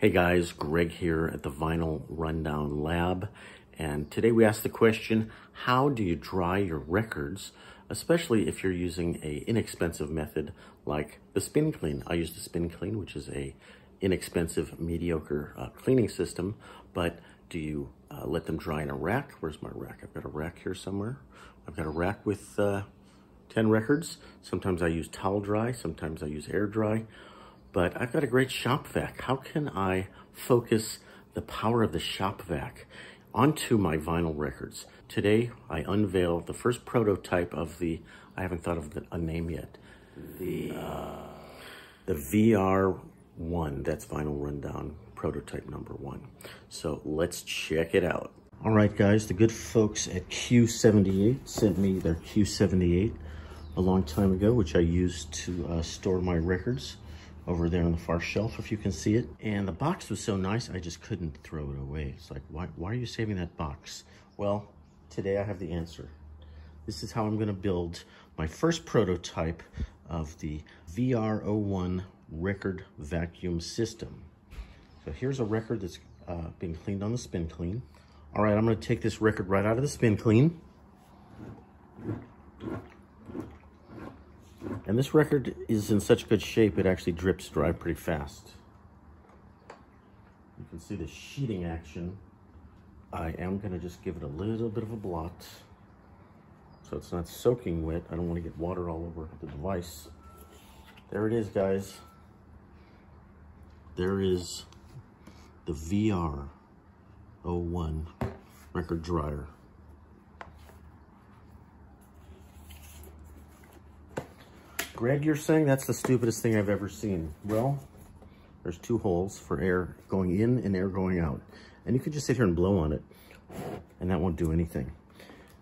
Hey guys, Greg here at the Vinyl Rundown Lab, and today we ask the question, how do you dry your records, especially if you're using an inexpensive method like the Spin Clean. I use the Spin Clean, which is a inexpensive, mediocre cleaning system, but do you let them dry in a rack? Where's my rack? I've got a rack here somewhere. I've got a rack with 10 records. Sometimes I use towel dry, sometimes I use air dry. But I've got a great shop vac. How can I focus the power of the shop vac onto my vinyl records? Today, I unveil the first prototype of the, I haven't thought of a name yet, the VR1. That's Vinyl Rundown prototype number 1. So let's check it out. All right, guys, the good folks at Q78 sent me their Q78 a long time ago, which I used to store my records over there on the far shelf, if you can see it. And the box was so nice, I just couldn't throw it away. It's like, why are you saving that box? Well, today I have the answer. This is how I'm gonna build my first prototype of the VR01 record vacuum system. So here's a record that's being cleaned on the Spin Clean. All right, I'm gonna take this record right out of the Spin Clean. And this record is in such good shape, it actually drips dry pretty fast. You can see the sheeting action. I am gonna just give it a little bit of a blot so it's not soaking wet. I don't want to get water all over the device. There it is, guys. There is the VR01 record dryer. Greg, you're saying that's the stupidest thing I've ever seen. Well, there's 2 holes for air going in and air going out. And you could just sit here and blow on it, and that won't do anything.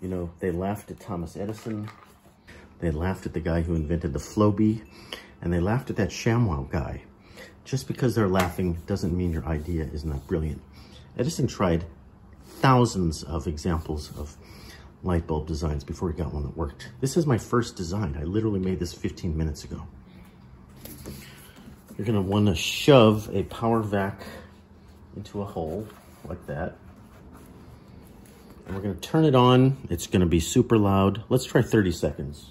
You know, they laughed at Thomas Edison. They laughed at the guy who invented the Flowbee. And they laughed at that ShamWow guy. Just because they're laughing doesn't mean your idea is not brilliant. Edison tried thousands of examples of light bulb designs before he got one that worked. This is my first design. I literally made this 15 minutes ago. You're gonna wanna shove a power vac into a hole like that. And we're gonna turn it on. It's gonna be super loud. Let's try 30 seconds.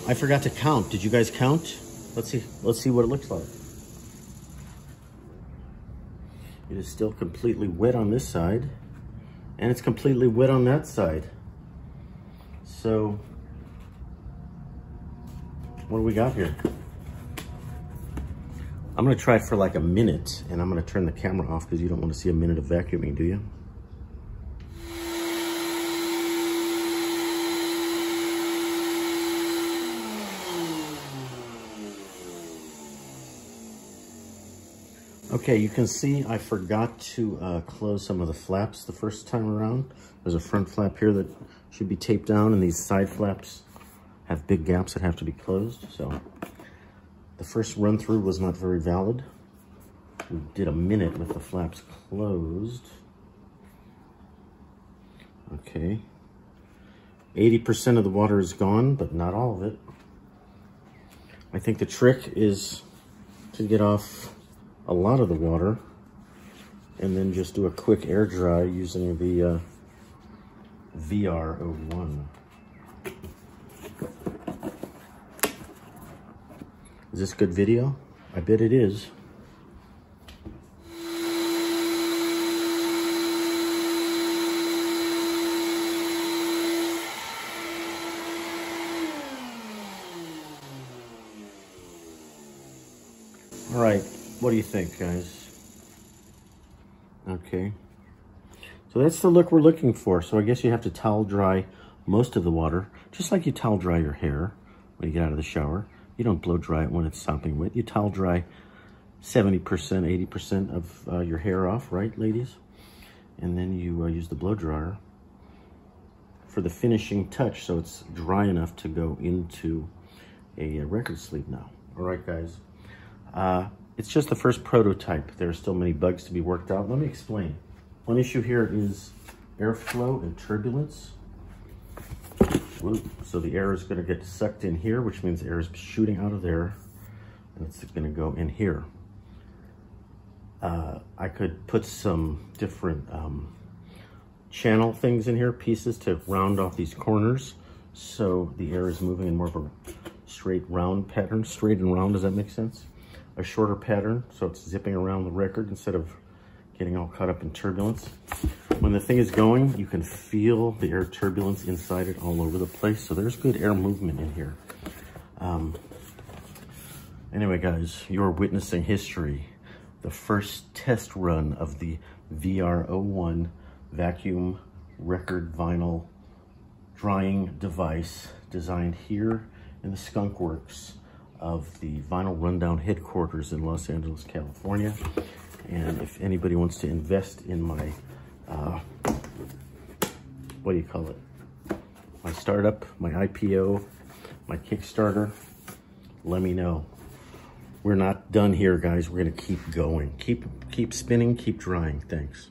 I forgot to count. Did you guys count? Let's see what it looks like. It is still completely wet on this side, and it's completely wet on that side. So, what do we got here? I'm gonna try it for like a minute, and I'm gonna turn the camera off because you don't want to see a minute of vacuuming, do you? Okay, you can see I forgot to close some of the flaps the first time around. There's a front flap here that should be taped down, and these side flaps have big gaps that have to be closed. So the first run through was not very valid. We did a minute with the flaps closed. Okay. 80% of the water is gone, but not all of it. I think the trick is to get off a lot of the water and then just do a quick air dry using the VR01. Is this good video? I bet it is. All right. What do you think, guys? Okay. So that's the look we're looking for. So I guess you have to towel dry most of the water, just like you towel dry your hair when you get out of the shower. You don't blow dry it when it's sopping wet. You towel dry 70%, 80% of your hair off, right, ladies? And then you use the blow dryer for the finishing touch so it's dry enough to go into a record sleeve now. All right, guys. It's just the first prototype. There are still many bugs to be worked out. Let me explain. One issue here is airflow and turbulence. So the air is going to get sucked in here, which means air is shooting out of there, and it's going to go in here. I could put some different channel things in here, pieces to round off these corners, so the air is moving in more of a straight round pattern. Straight and round, does that make sense? A shorter pattern, so it's zipping around the record instead of getting all caught up in turbulence. When the thing is going, you can feel the air turbulence inside it all over the place, so there's good air movement in here. Anyway, guys, you're witnessing history. The first test run of the VR01 vacuum record vinyl drying device designed here in the Skunk Works of the Vinyl Rundown headquarters in Los Angeles, California. And if anybody wants to invest in my, what do you call it? My startup, my IPO, my Kickstarter, let me know. We're not done here, guys. We're gonna keep going. Keep spinning, keep drying. Thanks.